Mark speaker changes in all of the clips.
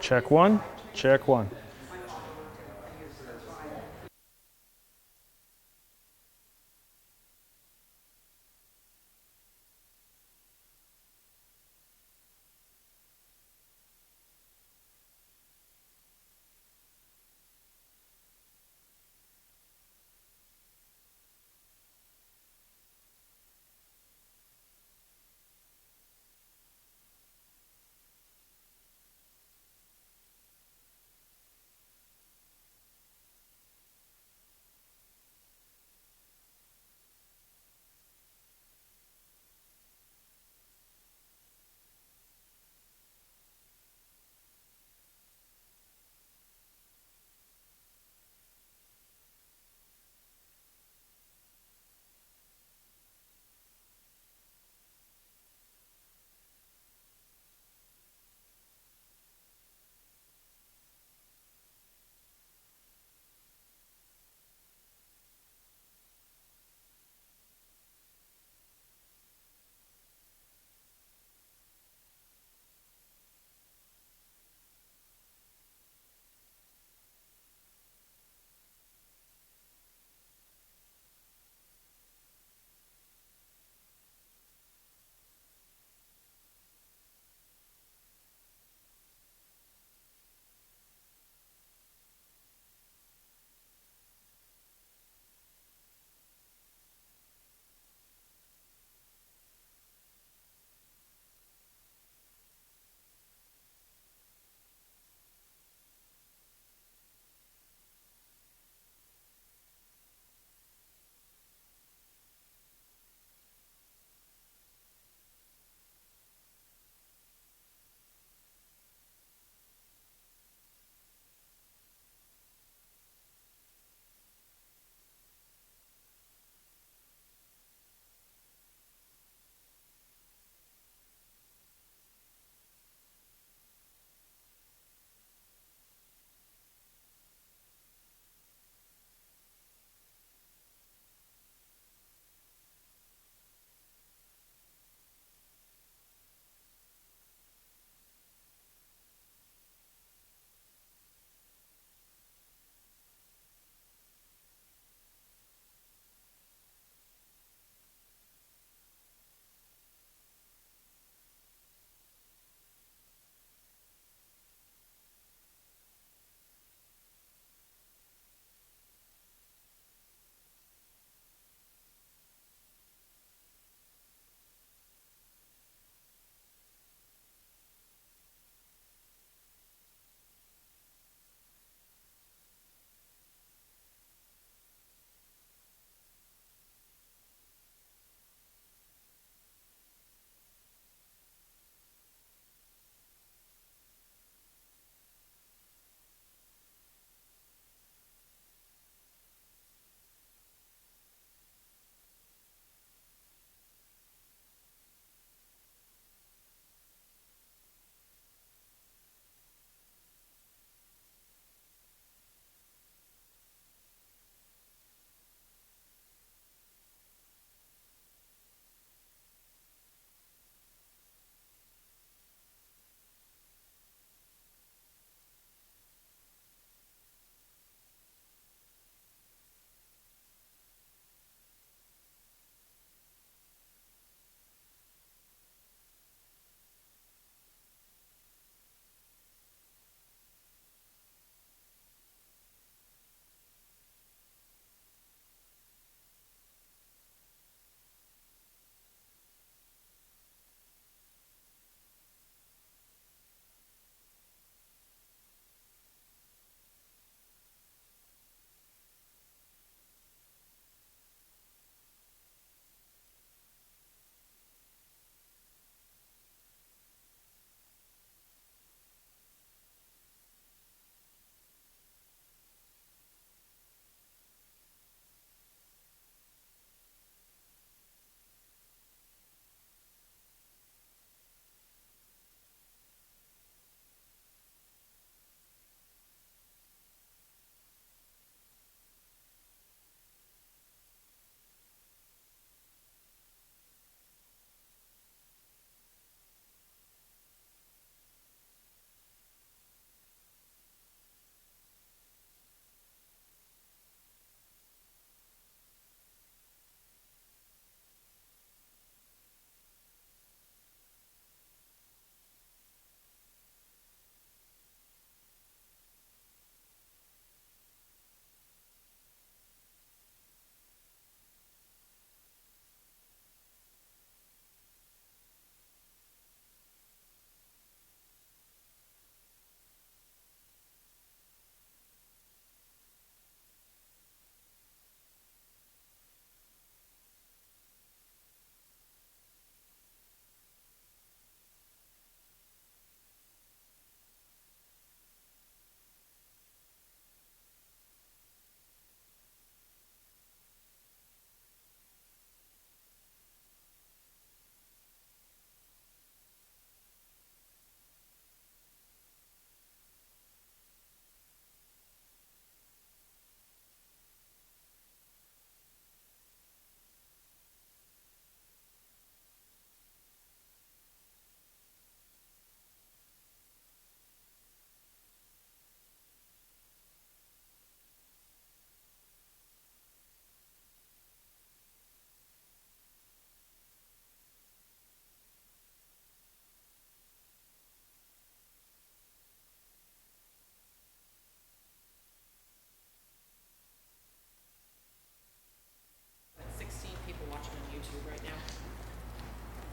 Speaker 1: Check one, check one.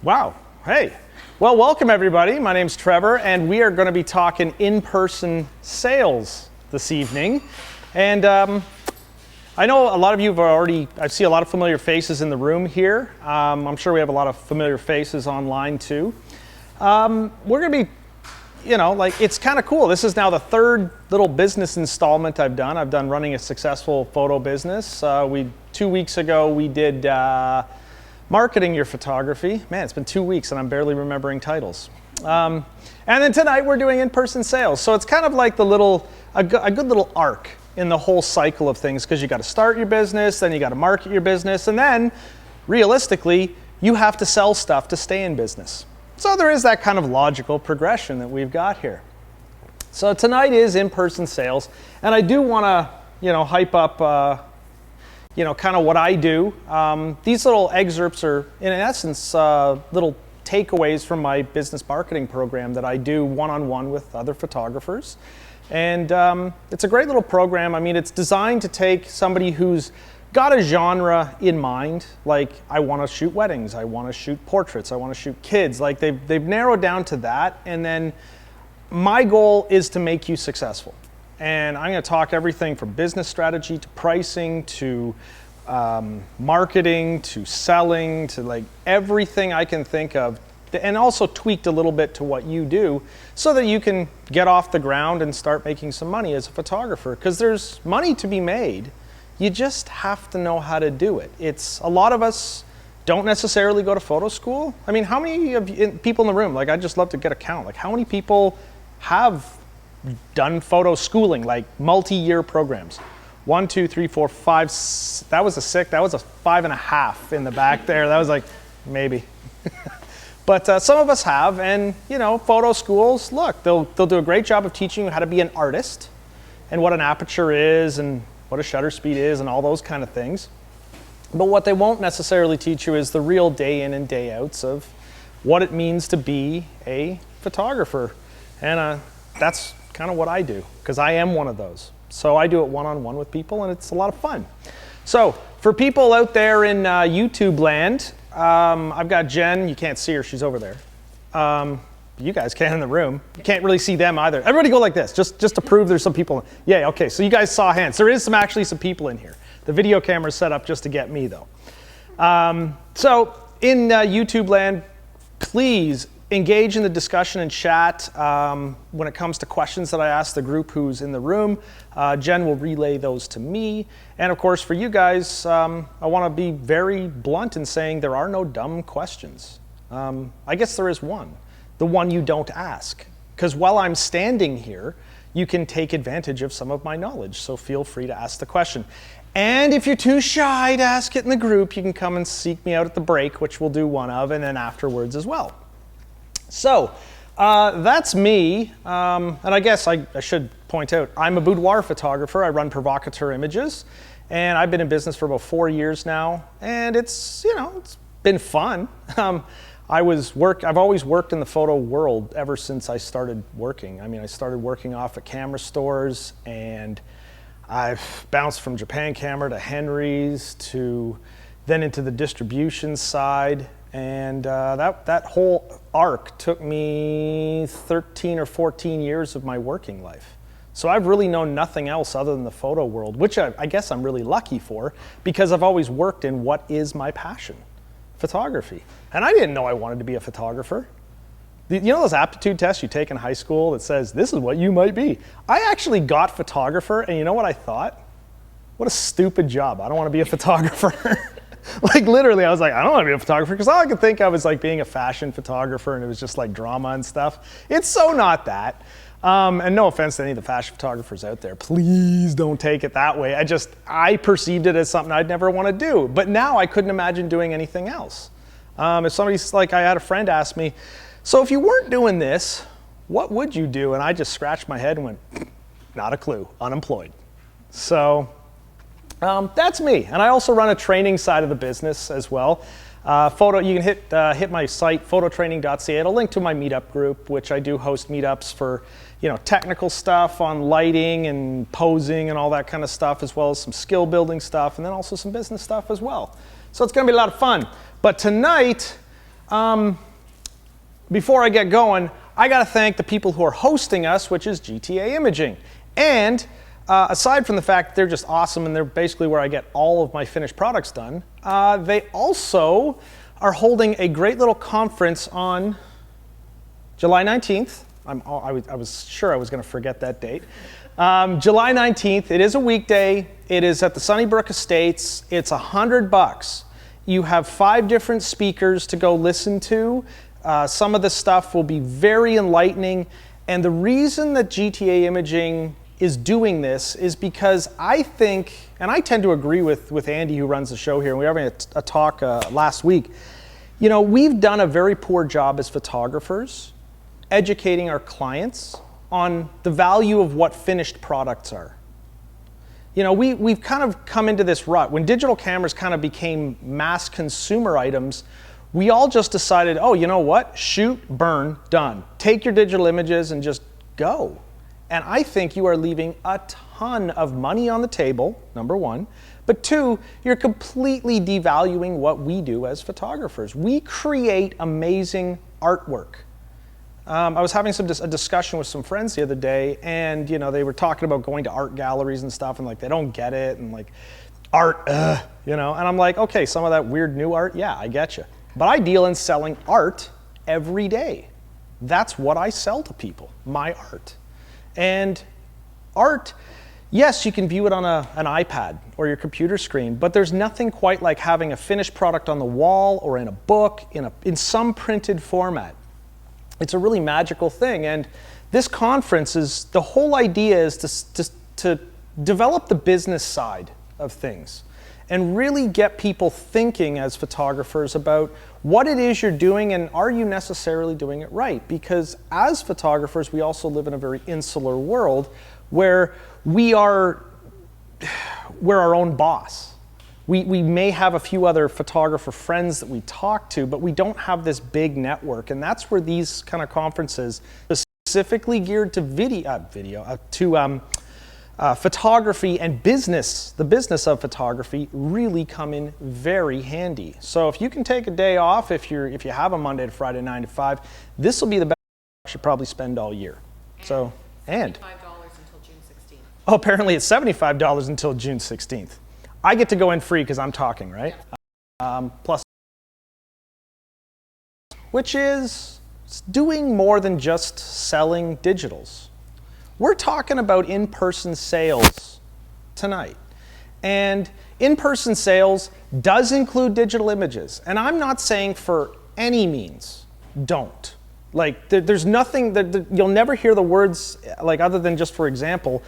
Speaker 1: Wow. Hey. Well, welcome everybody. My name's Trevor, and we are going to be talking in-person sales this evening. And I know a lot of you have I see a lot of familiar faces in the room here. I'm sure we have a lot of familiar faces online too. We're going to be, it's kind of cool. This is now the third little business installment I've done. I've done running a successful photo business. 2 weeks ago, we did marketing your photography. Man, it's been 2 weeks and I'm barely remembering titles. And then tonight we're doing in-person sales. So it's kind of like a good little arc in the whole cycle of things, because you got to start your business, then you got to market your business, and then realistically, you have to sell stuff to stay in business. So there is that kind of logical progression that we've got here. So tonight is in-person sales, and I do want to, hype up kind of what I do. These little excerpts are, in essence, little takeaways from my business marketing program that I do one-on-one with other photographers. And it's a great little program. I mean, it's designed to take somebody who's got a genre in mind, like I want to shoot weddings, I want to shoot portraits, I want to shoot kids. Like they've narrowed down to that, and then my goal is to make you successful. And I'm going to talk everything from business strategy to pricing to marketing to selling to like everything I can think of, and also tweaked a little bit to what you do so that you can get off the ground and start making some money as a photographer, because there's money to be made. You just have to know how to do it. A lot of us don't necessarily go to photo school. I mean, how many people in the room, like I'd just love to get a count, like how many people have done photo schooling, like multi-year programs? 1, 2, 3, 4, 5. That was a 6. That was a 5.5 in the back there. That was like maybe. But some of us have, and photo schools. Look, they'll do a great job of teaching you how to be an artist, and what an aperture is, and what a shutter speed is, and all those kind of things. But what they won't necessarily teach you is the real day in and day outs of what it means to be a photographer, and that's kind of what I do, because I am one of those. So I do it one-on-one with people, and it's a lot of fun. So for people out there in YouTube land, I've got Jen. You can't see her, she's over there. You guys can in the room. You can't really see them either. Everybody go like this, just to prove there's some people. Yeah, okay, so you guys saw hands. There is actually some people in here. The video camera's set up just to get me though. So in YouTube land, please engage in the discussion and chat when it comes to questions that I ask the group who's in the room. Jen will relay those to me. And of course, for you guys, I want to be very blunt in saying there are no dumb questions. I guess there is one, the one you don't ask. Because while I'm standing here, you can take advantage of some of my knowledge. So feel free to ask the question. And if you're too shy to ask it in the group, you can come and seek me out at the break, which we'll do one of, and then afterwards as well. So that's me, and I guess I should point out, I'm a boudoir photographer. I run Provocateur Images, and I've been in business for about 4 years now, and it's been fun. I've always worked in the photo world ever since I started working. I mean, I started working off at camera stores, and I've bounced from Japan Camera to Henry's to then into the distribution side. And that whole arc took me 13 or 14 years of my working life. So I've really known nothing else other than the photo world, which I guess I'm really lucky for, because I've always worked in what is my passion, photography. And I didn't know I wanted to be a photographer. You know those aptitude tests you take in high school that says, this is what you might be? I actually got photographer, and you know what I thought? What a stupid job. I don't want to be a photographer. Like literally, I was like, I don't want to be a photographer, because all I could think of is like being a fashion photographer, and it was just like drama and stuff. It's so not that. And no offense to any of the fashion photographers out there, please don't take it that way. I perceived it as something I'd never want to do, but now I couldn't imagine doing anything else. If somebody's like, I had a friend ask me, so if you weren't doing this, what would you do? And I just scratched my head and went, not a clue, unemployed. So that's me. And I also run a training side of the business as well. You can hit my site, phototraining.ca. It'll link to my meetup group, which I do host meetups for, technical stuff on lighting and posing and all that kind of stuff, as well as some skill building stuff, and then also some business stuff as well. So it's going to be a lot of fun. But tonight, Before I get going, I got to thank the people who are hosting us, which is GTA Imaging. And aside from the fact they're just awesome and they're basically where I get all of my finished products done, they also are holding a great little conference on July 19th. I was sure I was going to forget that date. July 19th, it is a weekday. It is at the Sunnybrook Estates. It's $100. You have 5 different speakers to go listen to. Some of the stuff will be very enlightening. And the reason that GTA Imaging is doing this is because I think, and I tend to agree with Andy who runs the show here, and we were having a talk last week. You know, we've done a very poor job as photographers educating our clients on the value of what finished products are. You know, we've kind of come into this rut. When digital cameras kind of became mass consumer items, we all just decided, oh, you know what? Shoot, burn, done. Take your digital images and just go. And I think you are leaving a ton of money on the table, number one. But 2, you're completely devaluing what we do as photographers. We create amazing artwork. I was having a discussion with some friends the other day, and you know, they were talking about going to art galleries and stuff, and like they don't get it, and like art, you know. And I'm like, okay, some of that weird new art, yeah, I get you. But I deal in selling art every day. That's what I sell to people, my art. And art, yes, you can view it on an iPad or your computer screen, but there's nothing quite like having a finished product on the wall or in a book, in some printed format. It's a really magical thing. And this conference is, the whole idea is to develop the business side of things and really get people thinking as photographers about what it is you're doing and are you necessarily doing it right? Because as photographers, we also live in a very insular world where we're our own boss. We may have a few other photographer friends that we talk to, but we don't have this big network. And that's where these kind of conferences, specifically geared to photography and business, the business of photography, really come in very handy. So if you can take a day off, if you have a Monday to Friday 9 to 5, this will be the best you should probably spend all year. So, and
Speaker 2: $75 until June 16th.
Speaker 1: Oh, apparently it's $75 until June 16th. I get to go in free because I'm talking, right? Plus, which is doing more than just selling digitals. We're talking about in-person sales tonight. And in-person sales does include digital images. And I'm not saying for any means don't. Like, there's nothing that you'll never hear the words, like, other than just for example,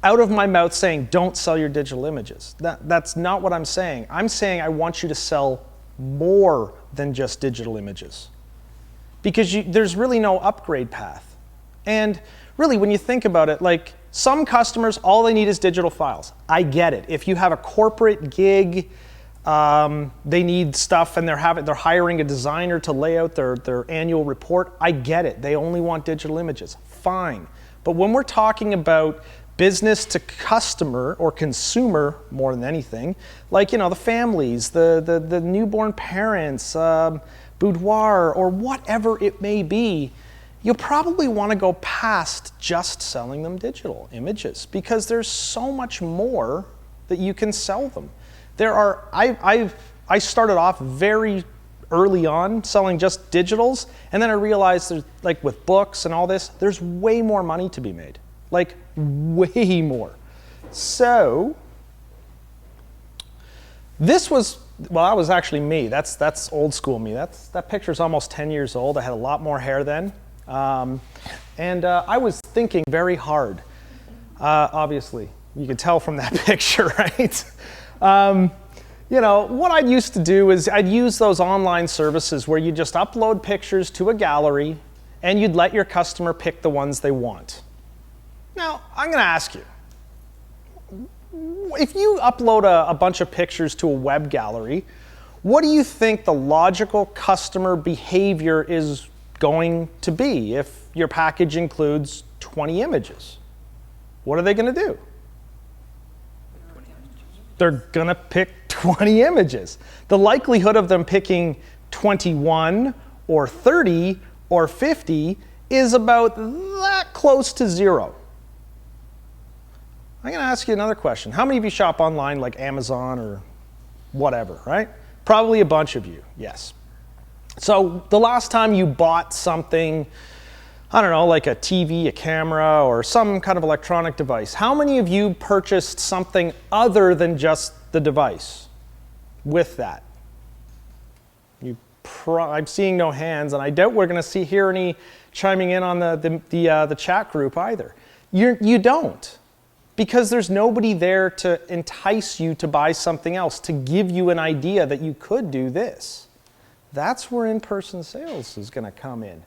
Speaker 1: out of my mouth saying, don't sell your digital images. That's not what I'm saying. I'm saying I want you to sell more than just digital images. Because there's really no upgrade path. And really, when you think about it, like some customers, all they need is digital files. I get it. If you have a corporate gig, they need stuff and they're hiring a designer to lay out their annual report, I get it. They only want digital images. Fine. But when we're talking about business to customer or consumer more than anything, like, you know, the families, the newborn parents, boudoir, or whatever it may be, you'll probably want to go past just selling them digital images because there's so much more that you can sell them. I started off very early on selling just digitals, and then I realized there's, like with books and all this, there's way more money to be made. Like, way more. So, this was, well, that was actually me. That's old school me. That picture's almost 10 years old. I had a lot more hair then. And I was thinking very hard. Obviously, you can tell from that picture, right? You know, what I used to do is I'd use those online services where you just upload pictures to a gallery and you'd let your customer pick the ones they want. Now, I'm going to ask you, if you upload a bunch of pictures to a web gallery, what do you think the logical customer behavior is going to be if your package includes 20 images? What are they going to do? They're going to pick 20 images. The likelihood of them picking 21 or 30 or 50 is about that close to zero. I'm going to ask you another question. How many of you shop online like Amazon or whatever, right? Probably a bunch of you, yes. So the last time you bought something, I don't know, like a TV, a camera, or some kind of electronic device, how many of you purchased something other than just the device with that? I'm seeing no hands, and I doubt we're going to hear any chiming in on the chat group either. You don't, because there's nobody there to entice you to buy something else, to give you an idea that you could do this. That's where in-person sales is going to come in.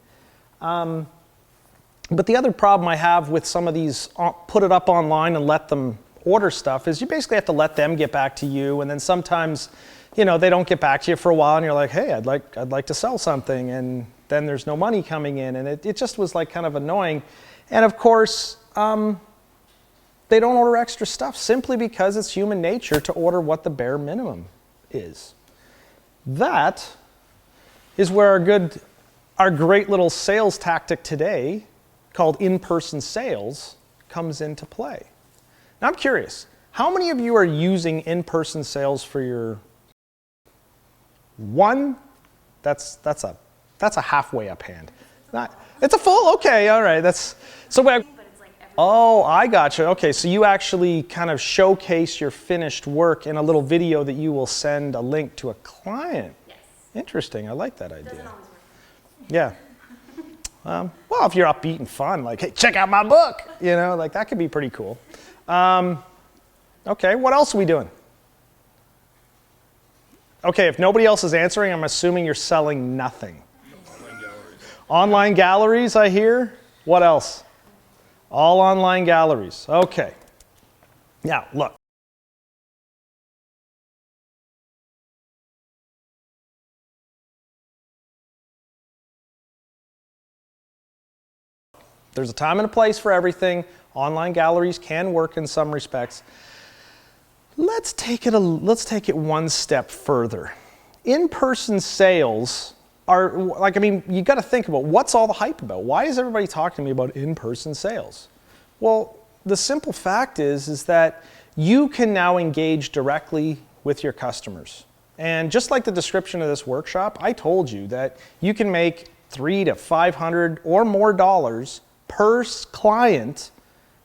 Speaker 1: But the other problem I have with some of these put it up online and let them order stuff is you basically have to let them get back to you, and then sometimes, you know, they don't get back to you for a while, and you're like, hey, I'd like to sell something, and then there's no money coming in, and it just was like kind of annoying. And of course, they don't order extra stuff simply because it's human nature to order what the bare minimum is. That is where our great little sales tactic today, called in-person sales, comes into play. Now I'm curious, how many of you are using in-person sales for your one? That's a halfway up hand. It's a full, okay, all right. Oh, I gotcha. Okay, so you actually kind of showcase your finished work in a little video that you will send a link to a client.
Speaker 2: Yes.
Speaker 1: Interesting, I like that idea.
Speaker 2: Doesn't always work.
Speaker 1: Yeah. Well, if you're upbeat and fun, like, hey, check out my book, you know, like that could be pretty cool. Okay, what else are we doing? Okay, if nobody else is answering, I'm assuming you're selling nothing.
Speaker 3: Online galleries.
Speaker 1: Online galleries, I hear. What else? All online galleries. Okay. Now, look. There's a time and a place for everything. Online galleries can work in some respects. Let's take it one step further. In-person sales are, like, I mean, you got to think about what's all the hype about. Why is everybody talking to me about in-person sales? Well, the simple fact is that you can now engage directly with your customers. And just like the description of this workshop, I told you that you can make $300 to $500 or more dollars per client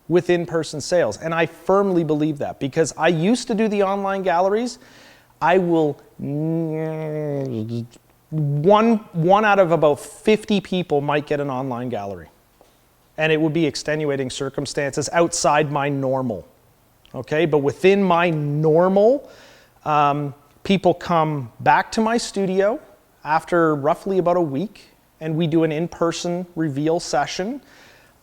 Speaker 1: with in-person sales. And I firmly believe that because I used to do the online galleries. I will, one out of about 50 people might get an online gallery. And it would be extenuating circumstances outside my normal. Okay, but within my normal, people come back to my studio after roughly about a week, and we do an in-person reveal session.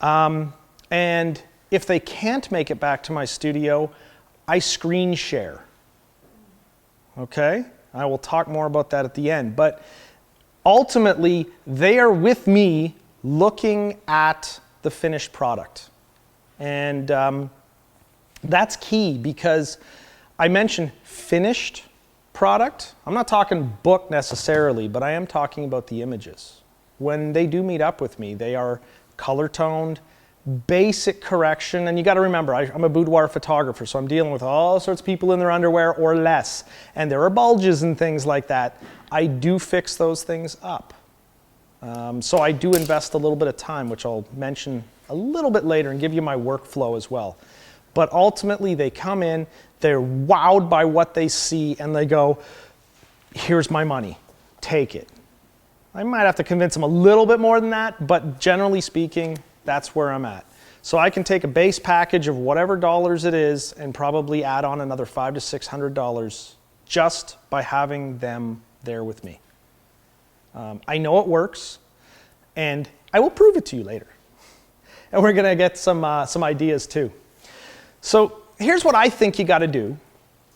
Speaker 1: And if they can't make it back to my studio, I screen share. Okay? I will talk more about that at the end. But ultimately, they are with me looking at the finished product. And that's key because I mentioned finished product. I'm not talking book necessarily, but I am talking about the images. When they do meet up with me, they are color toned, basic correction, and you got to remember, I'm a boudoir photographer, so I'm dealing with all sorts of people in their underwear or less, and there are bulges and things like that. I do fix those things up. So I do invest a little bit of time, which I'll mention a little bit later and give you my workflow as well. But ultimately, they come in, they're wowed by what they see, and they go, here's my money, take it. I might have to convince them a little bit more than that, but generally speaking, that's where I'm at. So I can take a base package of whatever dollars it is and probably add on another $500 to $600 just by having them there with me. I know it works, and I will prove it to you later. And we're going to get some ideas too. So here's what I think you got to do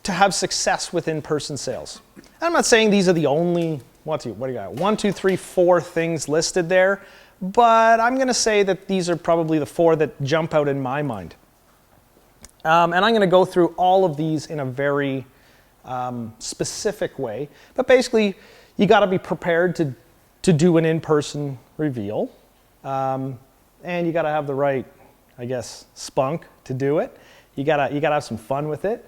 Speaker 1: to have success with in-person sales. I'm not saying these are the only, what do you got? 1, 2, 3, 4 things listed there, but I'm going to say that these are probably the 4 that jump out in my mind. And I'm going to go through all of these in a very specific way. But basically, you got to be prepared to do an in-person reveal. And you got to have the right, I guess, spunk to do it. You gotta have some fun with it.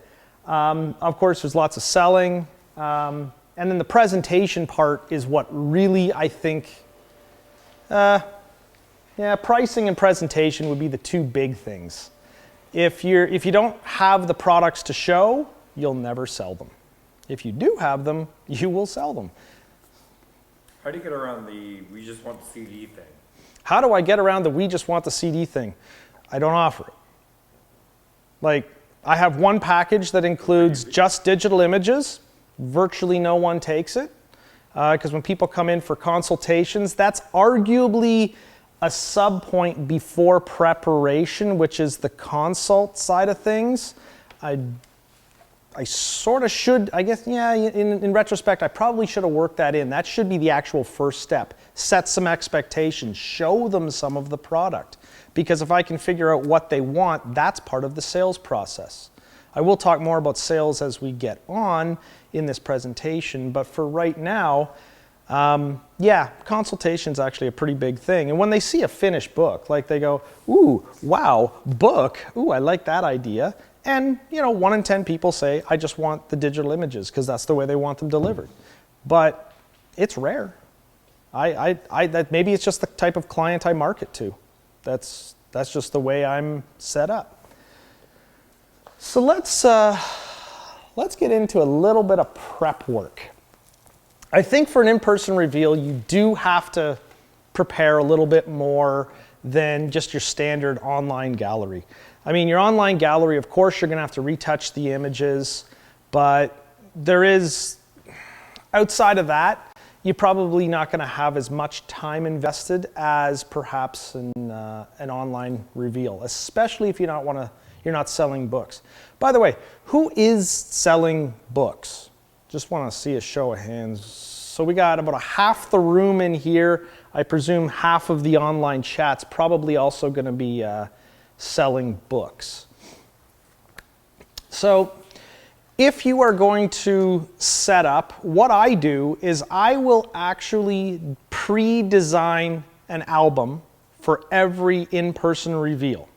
Speaker 1: Of course, there's lots of selling. And then the presentation part is what really, I think, pricing and presentation would be the two big things. If you don't have the products to show, you'll never sell them. If you do have them, you will sell them.
Speaker 2: How do you get around the we just want the CD thing?
Speaker 1: How do I get around the we just want the CD thing? I don't offer it. Like, I have one package that includes just digital images. Virtually no one takes it. Because when people come in for consultations, that's arguably a sub-point before preparation, which is the consult side of things. I sort of should, I guess, in retrospect, I probably should have worked that in. That should be the actual first step. Set some expectations, show them some of the product. Because if I can figure out what they want, that's part of the sales process. I will talk more about sales as we get on in this presentation, but for right now, consultation's actually a pretty big thing. And when they see a finished book, like they go, ooh, wow, book, ooh, I like that idea. And 1 in 10 people say, I just want the digital images because that's the way they want them delivered. But it's rare. That maybe it's just the type of client I market to. That's just the way I'm set up. So let's get into a little bit of prep work. I think for an in-person reveal, you do have to prepare a little bit more than just your standard online gallery. I mean, your online gallery, of course, you're going to have to retouch the images, but there is, outside of that, you're probably not going to have as much time invested as perhaps an online reveal, especially if you're not selling books. By the way, who is selling books? Just want to see a show of hands. So we got about half the room in here. I presume half of the online chat's probably also going to be selling books. So if you are going to set up, what I do is I will actually pre-design an album for every in-person reveal.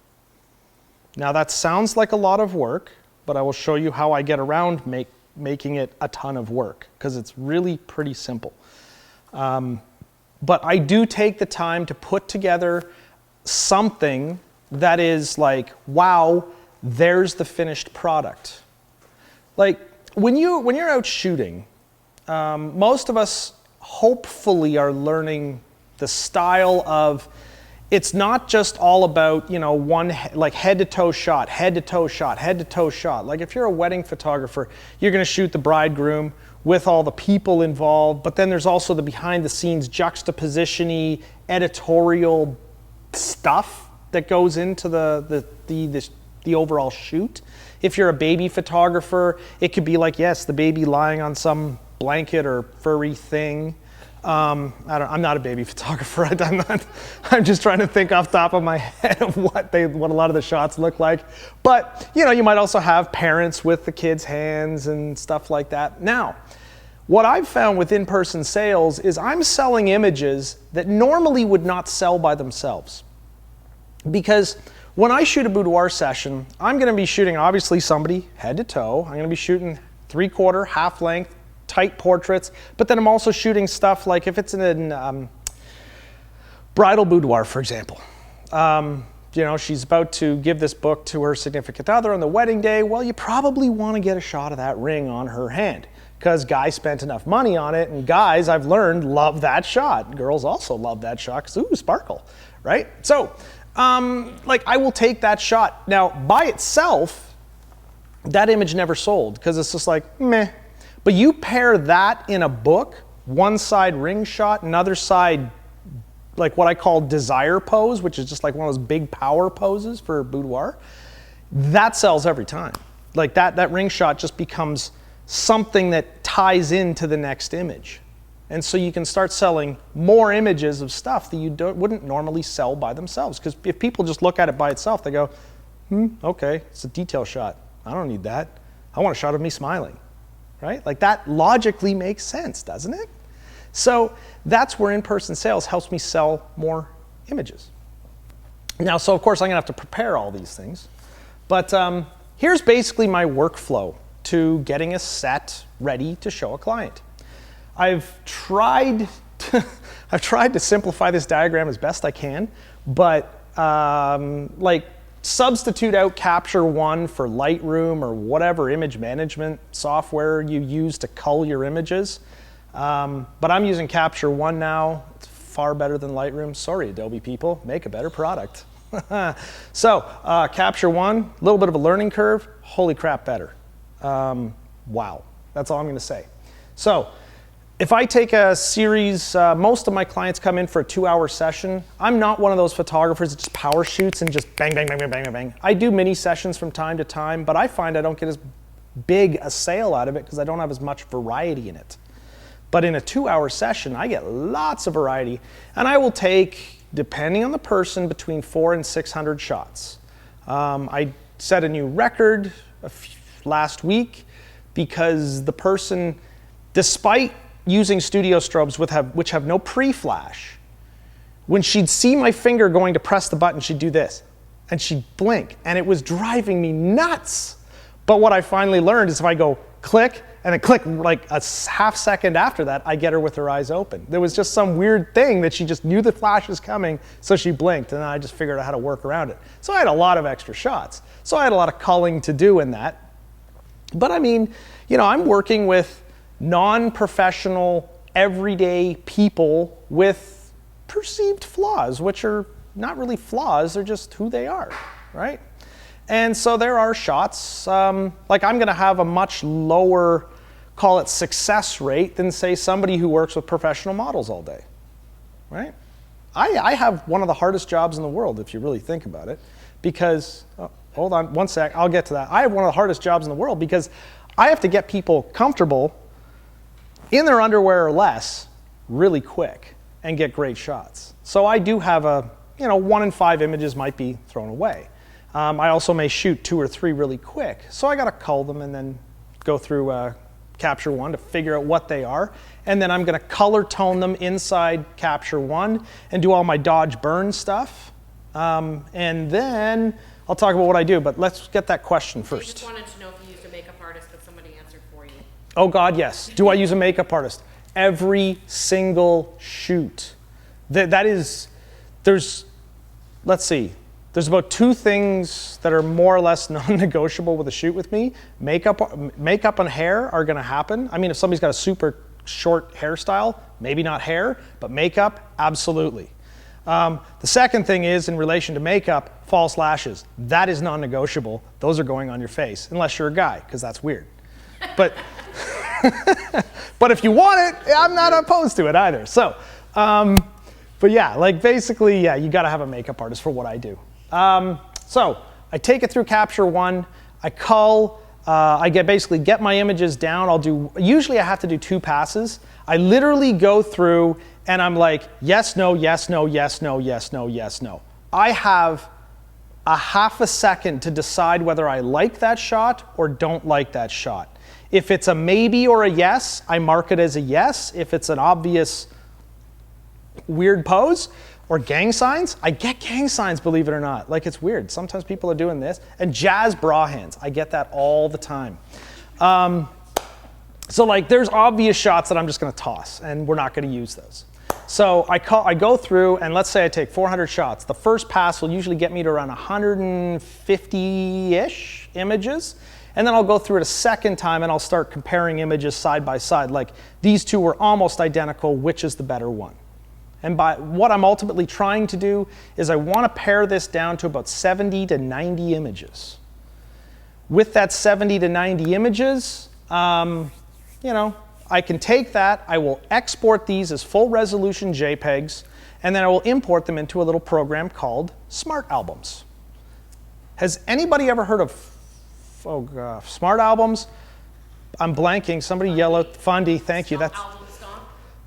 Speaker 1: Now that sounds like a lot of work, but I will show you how I get around making it a ton of work, because it's really pretty simple. But I do take the time to put together something that is like, wow, there's the finished product. Like, when you're out shooting, most of us hopefully are learning the style of, it's not just all about, one, like head to toe shot, head to toe shot, head to toe shot. Like if you're a wedding photographer, you're gonna shoot the bridegroom with all the people involved, but then there's also the behind the scenes juxtaposition-y editorial stuff that goes into the overall shoot. If you're a baby photographer, it could be like, yes, the baby lying on some blanket or furry thing. I'm not a baby photographer. I'm just trying to think off the top of my head of what a lot of the shots look like. But you might also have parents with the kids' hands and stuff like that. Now, what I've found with in-person sales is I'm selling images that normally would not sell by themselves. Because when I shoot a boudoir session, I'm going to be shooting obviously somebody head to toe. I'm going to be shooting 3/4, half length, tight portraits, but then I'm also shooting stuff like if it's in a bridal boudoir, for example. She's about to give this book to her significant other on the wedding day. Well, you probably want to get a shot of that ring on her hand because guy spent enough money on it, and guys, I've learned, love that shot. Girls also love that shot because, ooh, sparkle, right? So, I will take that shot. Now, by itself, that image never sold because it's just like, meh. But you pair that in a book, one side ring shot, another side like what I call desire pose, which is just like one of those big power poses for boudoir, that sells every time. Like that ring shot just becomes something that ties into the next image. And so you can start selling more images of stuff that you wouldn't normally sell by themselves. Because if people just look at it by itself, they go, okay, it's a detail shot. I don't need that. I want a shot of me smiling, right? Like that logically makes sense, doesn't it? So that's where in-person sales helps me sell more images. Now, so of course I'm gonna have to prepare all these things, but here's basically my workflow to getting a set ready to show a client. I've tried to simplify this diagram as best I can, but like substitute out Capture One for Lightroom or whatever image management software you use to cull your images. But I'm using Capture One now. It's far better than Lightroom. Sorry, Adobe people, make a better product. So Capture One, a little bit of a learning curve. Holy crap, better. Wow, that's all I'm going to say. So if I take a series, most of my clients come in for a 2-hour session. I'm not one of those photographers that just power shoots and just bang, bang, bang, bang, bang, bang. I do mini sessions from time to time, but I find I don't get as big a sale out of it because I don't have as much variety in it. But in a 2-hour session, I get lots of variety, and I will take, depending on the person, between 400 and 600 shots. I set a new record last week because the person, despite using studio strobes which have no pre-flash, when she'd see my finger going to press the button, she'd do this, and she'd blink, and it was driving me nuts. But what I finally learned is if I go click, and then click like a half second after that, I get her with her eyes open. There was just some weird thing that she just knew the flash was coming, so she blinked, and I just figured out how to work around it. So I had a lot of extra shots. So I had a lot of culling to do in that. But I mean, you know, I'm working with non-professional, everyday people with perceived flaws, which are not really flaws, they're just who they are, right? And so there are shots, like I'm gonna have a much lower, call it success rate, than say somebody who works with professional models all day, right? I have one of the hardest jobs in the world, if you really think about it, because, oh, hold on one sec, I'll get to that. I have one of the hardest jobs in the world because I have to get people comfortable in their underwear or less really quick and get great shots. So I do have a, 1 in 5 images might be thrown away. I also may shoot 2 or 3 really quick. So I gotta cull them and then go through Capture One to figure out what they are. And then I'm gonna color tone them inside Capture One and do all my dodge burn stuff. And then I'll talk about what I do, but let's get that question first.
Speaker 3: I just wanted to know if you used a makeup artist, but somebody answered for you.
Speaker 1: Oh God, yes. Do I use a makeup artist? Every single shoot. There's about 2 things that are more or less non-negotiable with a shoot with me. Makeup and hair are gonna happen. I mean, if somebody's got a super short hairstyle, maybe not hair, but makeup, absolutely. The second thing is, in relation to makeup, false lashes. That is non-negotiable. Those are going on your face, unless you're a guy, because that's weird. But, but if you want it, I'm not opposed to it either. So, but yeah, like basically, yeah, you gotta have a makeup artist for what I do. So I take it through Capture One, I cull, I basically get my images down. Usually I have to do 2 passes. I literally go through and I'm like, yes, no, yes, no, yes, no, yes, no, yes, no. I have a half a second to decide whether I like that shot or don't like that shot. If it's a maybe or a yes, I mark it as a yes. If it's an obvious weird pose or gang signs, I get gang signs, believe it or not. Like, it's weird. Sometimes people are doing this. And jazz bra hands, I get that all the time. So like, there's obvious shots that I'm just gonna toss and we're not gonna use those. So I go through and let's say I take 400 shots. The first pass will usually get me to around 150-ish images. And then I'll go through it a second time and I'll start comparing images side by side. Like, these 2 were almost identical, which is the better one? And by what I'm ultimately trying to do is I want to pare this down to about 70 to 90 images. With that 70 to 90 images, I can take that, I will export these as full resolution JPEGs, and then I will import them into a little program called Smart Albums. Has anybody ever heard of Smart Albums? I'm blanking, somebody yell out Fundy, thank you. That's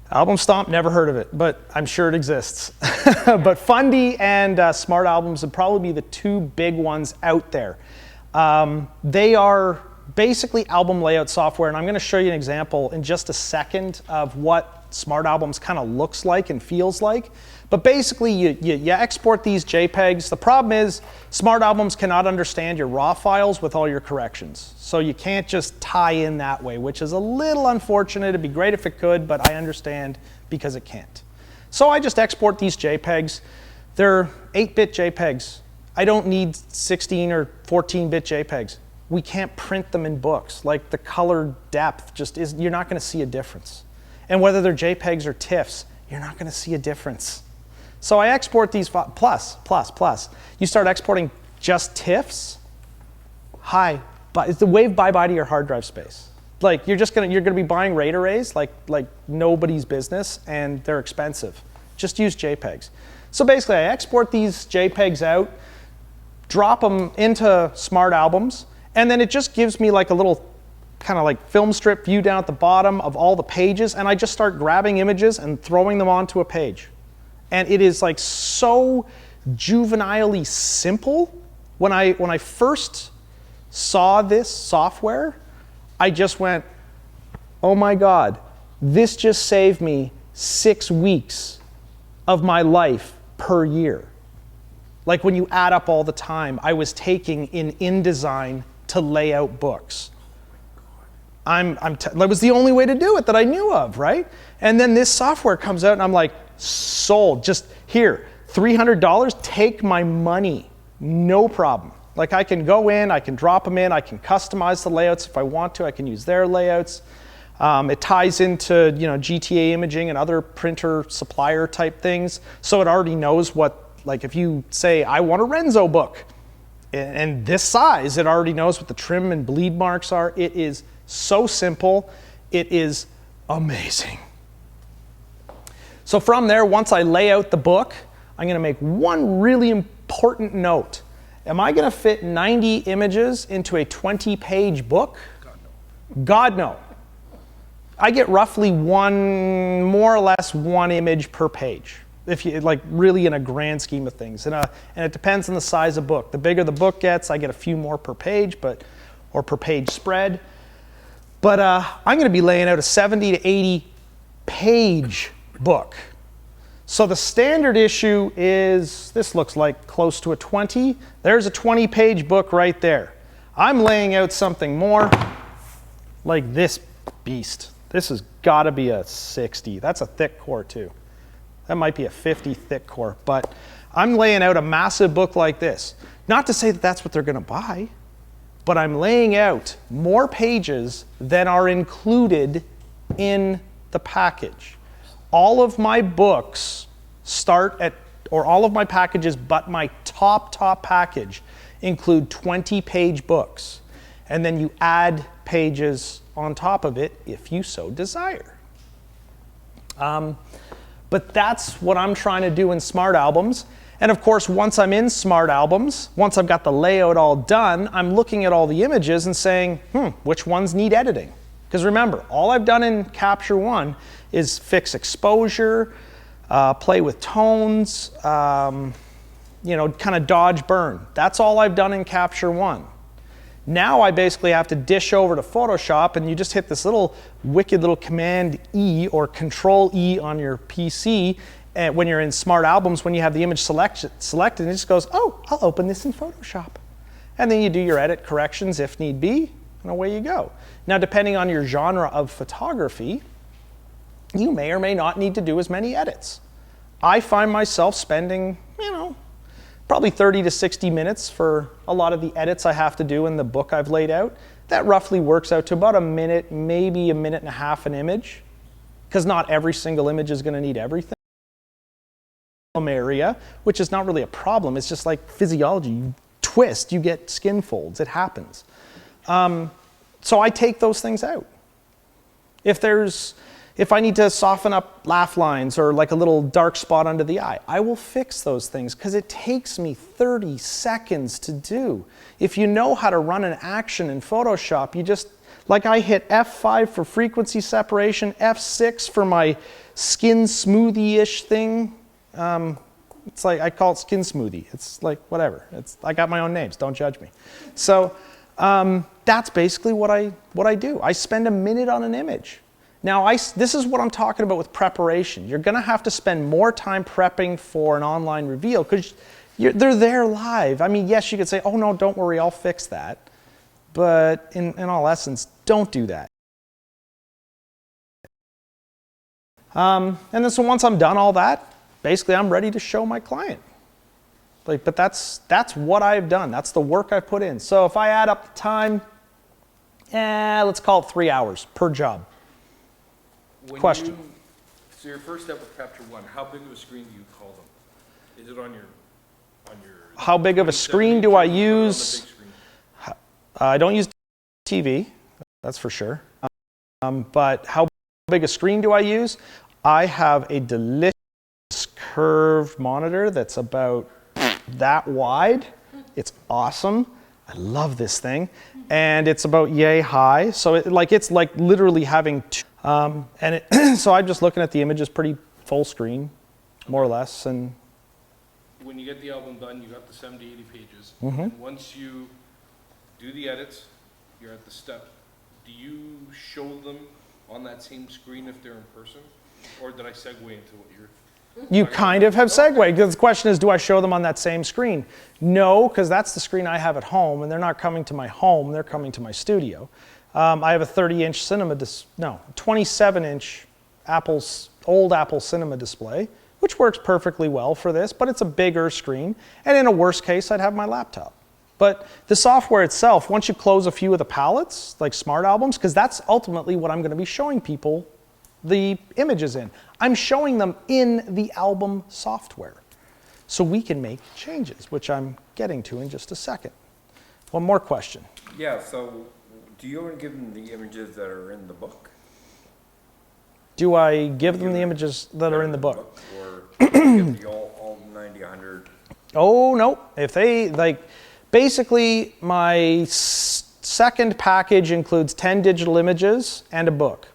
Speaker 1: Album Stomp, never heard of it, but I'm sure it exists. But Fundy and Smart Albums would probably be the 2 big ones out there. They are basically album layout software, and I'm gonna show you an example in just a second of what Smart Albums kind of looks like and feels like. But basically, you export these JPEGs. The problem is Smart Albums cannot understand your RAW files with all your corrections. So you can't just tie in that way, which is a little unfortunate. It'd be great if it could, but I understand because it can't. So I just export these JPEGs. They're 8-bit JPEGs. I don't need 16 or 14-bit JPEGs. We can't print them in books. Like the color depth just is, you're not going to see a difference. And whether they're JPEGs or TIFFs, you're not going to see a difference. So I export these plus. You start exporting just TIFFs, but it's the wave bye-bye to your hard drive space. Like you're gonna be buying RAID arrays like nobody's business, and they're expensive. Just use JPEGs. So basically, I export these JPEGs out, drop them into Smart Albums, and then it just gives me like a little kind of like film strip view down at the bottom of all the pages, and I just start grabbing images and throwing them onto a page. And it is like so juvenilely simple. When I first saw this software, I just went, oh my God, this just saved me 6 weeks of my life per year. Like when you add up all the time I was taking in InDesign to lay out books. That was the only way to do it that I knew of, right? And then this software comes out and I'm like, sold. Just here, $300, take my money, no problem. Like I can go in, I can drop them in, I can customize the layouts if I want to, I can use their layouts. It ties into GTA imaging and other printer supplier type things, so it already knows what, like if you say, I want a Renzo book, and this size, it already knows what the trim and bleed marks are. It is so simple, it is amazing. So from there, once I lay out the book, I'm gonna make one really important note. Am I gonna fit 90 images into a 20-page book? God, no. I get roughly more or less one image per page, if you like really in a grand scheme of things. And it depends on the size of book. The bigger the book gets, I get a few more per page, or per page spread. But I'm gonna be laying out a 70 to 80 page book. So the standard issue is, this looks like close to a 20. There's a 20-page book right there. I'm laying out something more like this beast. This has got to be a 60. That's a thick core too. That might be a 50 thick core, but I'm laying out a massive book like this. Not to say that that's what they're going to buy, but I'm laying out more pages than are included in the package. All of my books start at, or all of my packages but my top package include 20-page books. And then you add pages on top of it if you so desire. But that's what I'm trying to do in Smart Albums. And of course, once I'm in Smart Albums, once I've got the layout all done, I'm looking at all the images and saying, which ones need editing? Because remember, all I've done in Capture One is fix exposure, play with tones, kind of dodge burn. That's all I've done in Capture One. Now I basically have to dish over to Photoshop, and you just hit this little wicked little Command E or Control E on your PC when you're in Smart Albums, when you have the image selected, and it just goes, oh, I'll open this in Photoshop. And then you do your edit corrections if need be, and away you go. Now, depending on your genre of photography, you may or may not need to do as many edits. I find myself spending, probably 30 to 60 minutes for a lot of the edits I have to do in the book I've laid out. That roughly works out to about a minute, maybe a minute and a half an image, because not every single image is going to need everything. Area, which is not really a problem. It's just like physiology. You twist, you get skin folds. It happens. So I take those things out. If I need to soften up laugh lines or like a little dark spot under the eye, I will fix those things because it takes me 30 seconds to do. If you know how to run an action in Photoshop, you just, like I hit F5 for frequency separation, F6 for my skin smoothie-ish thing. It's like, I call it skin smoothie. It's like, whatever. I got my own names, don't judge me. So that's basically what I do. I spend a minute on an image. Now, this is what I'm talking about with preparation. You're going to have to spend more time prepping for an online reveal because they're there live. I mean, yes, you could say, oh, no, don't worry, I'll fix that. But in all essence, don't do that. And then so once I'm done all that, basically I'm ready to show my client. But that's what I've done. That's the work I put in. So if I add up the time, let's call it 3 hours per job. Question.
Speaker 4: So your first step with Capture One, how big of a screen do you call them? Is it on your
Speaker 1: How big of a screen do I use? I don't use TV, that's for sure. But how big a screen do I use? I have a delicious curved monitor that's about that wide. It's awesome. I love this thing. And it's about yay high. So it's like literally having two. So I'm just looking at the images pretty full screen, more or less. And
Speaker 4: when you get the album done, you got the 70, 80 pages.
Speaker 1: Mm-hmm.
Speaker 4: And once you do the edits, you're at the step. Do you show them on that same screen if they're in person? Or did I segue into what you're...
Speaker 1: You kind of have segued. The question is, do I show them on that same screen? No, because that's the screen I have at home, and they're not coming to my home, they're coming to my studio. I have a 30-inch 27-inch old Apple Cinema display, which works perfectly well for this, but it's a bigger screen, and in a worst case, I'd have my laptop. But the software itself, once you close a few of the palettes, like Smart Albums, because that's ultimately what I'm going to be showing people the images in. I'm showing them in the album software. So we can make changes, which I'm getting to in just a second. One more question.
Speaker 2: Yeah, so do you only give them the images that are in the book?
Speaker 1: Do I give them the images that are in the book?
Speaker 2: Or give the all 90, 100?
Speaker 1: Oh, no. If they, basically my second package includes 10 digital images and a book.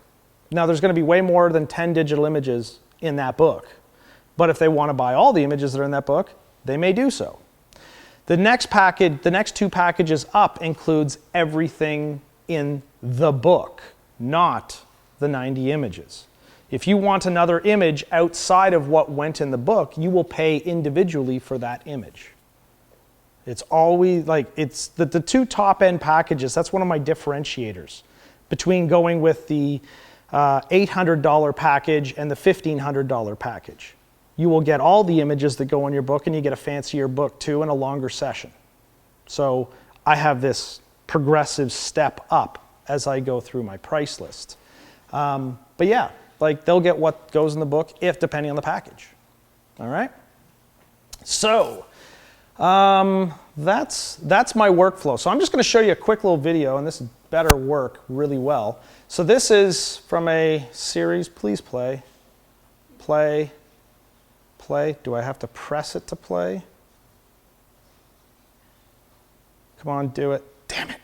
Speaker 1: Now, there's going to be way more than 10 digital images in that book. But if they want to buy all the images that are in that book, they may do so. The next two packages up includes everything in the book, not the 90 images. If you want another image outside of what went in the book, you will pay individually for that image. It's always it's the two top end packages. That's one of my differentiators between going with the $800 package and the $1,500 package. You will get all the images that go in your book, and you get a fancier book too and a longer session. So I have this progressive step up as I go through my price list. But yeah, they'll get what goes in the book depending on the package. All right? So that's my workflow. So I'm just going to show you a quick little video, and this better work really well. So this is from a series. Please play. Play. Do I have to press it to play? Come on, do it. Damn it.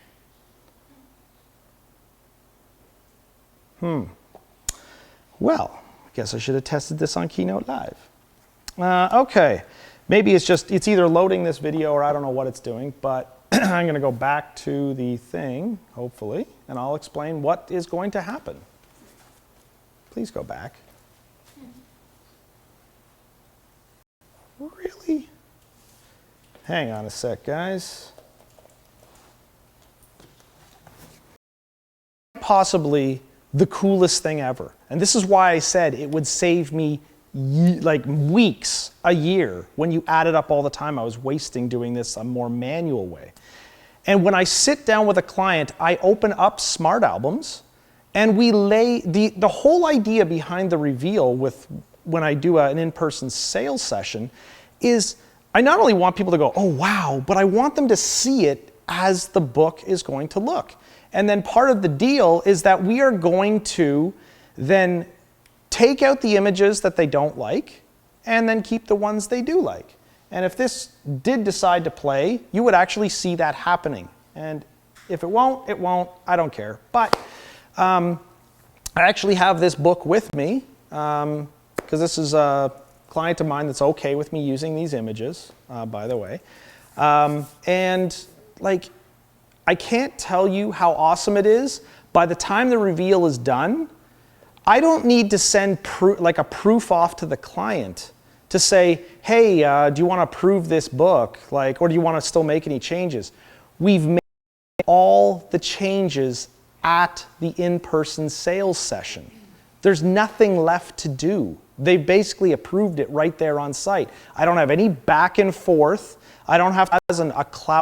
Speaker 1: Well, I guess I should have tested this on Keynote Live. Okay. Maybe it's either loading this video or I don't know what it's doing, but I'm going to go back to the thing, hopefully, and I'll explain what is going to happen. Please go back. Really? Hang on a sec, guys. Possibly the coolest thing ever. And this is why I said it would save me weeks, a year, when you added up all the time I was wasting doing this a more manual way. And when I sit down with a client, I open up Smart Albums, and we lay the whole idea behind the reveal when I do an in-person sales session is I not only want people to go, oh wow, but I want them to see it as the book is going to look. And then part of the deal is that we are going to then take out the images that they don't like and then keep the ones they do like. And if this did decide to play, you would actually see that happening. And if it won't, it won't. I don't care. But I actually have this book with me because this is a client of mine that's okay with me using these images, by the way. And I can't tell you how awesome it is. By the time the reveal is done, I don't need to send like a proof off to the client to say, hey, do you want to approve this book? Like, or do you want to still make any changes? We've made all the changes at the in-person sales session. There's nothing left to do. They basically approved it right there on site. I don't have any back and forth. I don't have a cloud